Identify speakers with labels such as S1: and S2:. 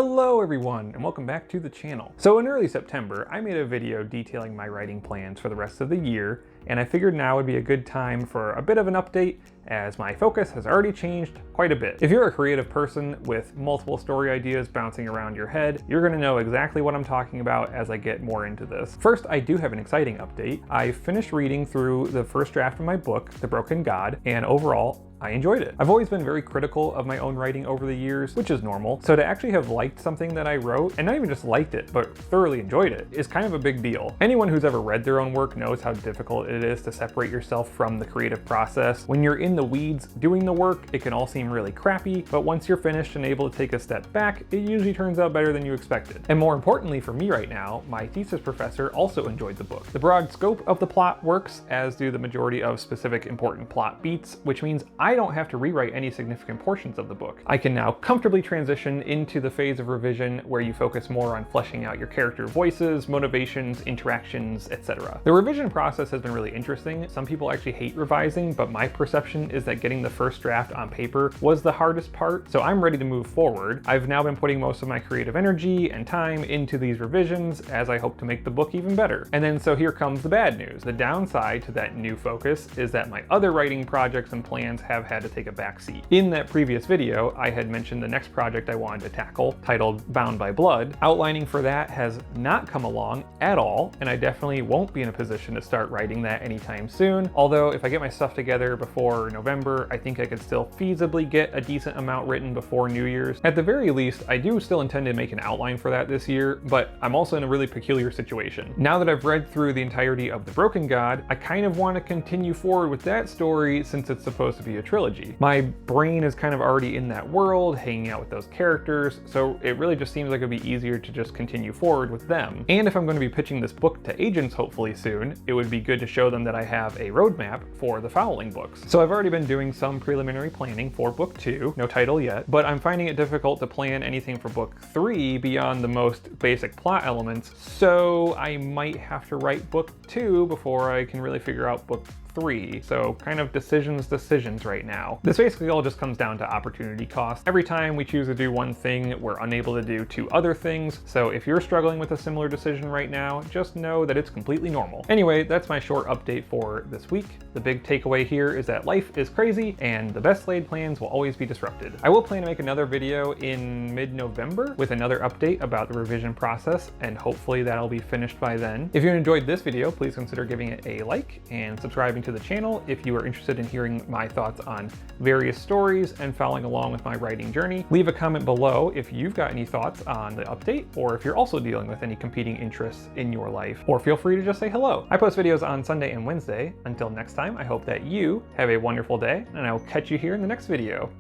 S1: Hello everyone, and welcome back to the channel. So in early September, I made a video detailing my writing plans for the rest of the year, and I figured now would be a good time for a bit of an update as my focus has already changed quite a bit. If you're a creative person with multiple story ideas bouncing around your head, you're gonna know exactly what I'm talking about as I get more into this. First, I do have an exciting update. I finished reading through the first draft of my book, The Broken God, and overall, I enjoyed it. I've always been very critical of my own writing over the years, which is normal. So to actually have liked something that I wrote, and not even just liked it, but thoroughly enjoyed it, is kind of a big deal. Anyone who's ever read their own work knows how difficult it is to separate yourself from the creative process. When you're in the weeds doing the work, it can all seem really crappy, but once you're finished and able to take a step back, it usually turns out better than you expected. And more importantly for me right now, my thesis professor also enjoyed the book. The broad scope of the plot works, as do the majority of specific important plot beats, which means I don't have to rewrite any significant portions of the book. I can now comfortably transition into the phase of revision where you focus more on fleshing out your character voices, motivations, interactions, etc. The revision process has been really interesting. Some people actually hate revising, but my perception is that getting the first draft on paper was the hardest part, so I'm ready to move forward. I've now been putting most of my creative energy and time into these revisions as I hope to make the book even better. And then so here comes the bad news. The downside to that new focus is that my other writing projects and plans have had to take a back seat. In that previous video, I had mentioned the next project I wanted to tackle, titled Bound by Blood. Outlining for that has not come along at all, and I definitely won't be in a position to start writing that anytime soon. Although if I get my stuff together before November, I think I could still feasibly get a decent amount written before New Year's. At the very least, I do still intend to make an outline for that this year, but I'm also in a really peculiar situation. Now that I've read through the entirety of The Broken God, I kind of want to continue forward with that story since it's supposed to be a trilogy. My brain is kind of already in that world, hanging out with those characters, so it really just seems like it'd be easier to just continue forward with them. And if I'm going to be pitching this book to agents hopefully soon, it would be good to show them that I have a roadmap for the following books. So I've already been doing some preliminary planning for book 2, no title yet, but I'm finding it difficult to plan anything for book 3 beyond the most basic plot elements, so I might have to write book 2 before I can really figure out book 3, so kind of decisions right now. This basically all just comes down to opportunity cost. Every time we choose to do one thing, we're unable to do 2 other things, so if you're struggling with a similar decision right now, just know that it's completely normal. Anyway, that's my short update for this week. The big takeaway here is that life is crazy, and the best laid plans will always be disrupted. I will plan to make another video in mid-November with another update about the revision process, and hopefully that'll be finished by then. If you enjoyed this video, please consider giving it a like and subscribing to the channel if you are interested in hearing my thoughts on various stories and following along with my writing journey. Leave a comment below if you've got any thoughts on the update, or if you're also dealing with any competing interests in your life, or feel free to just say hello. I post videos on Sunday and Wednesday. Until next time, I hope that you have a wonderful day, and I will catch you here in the next video.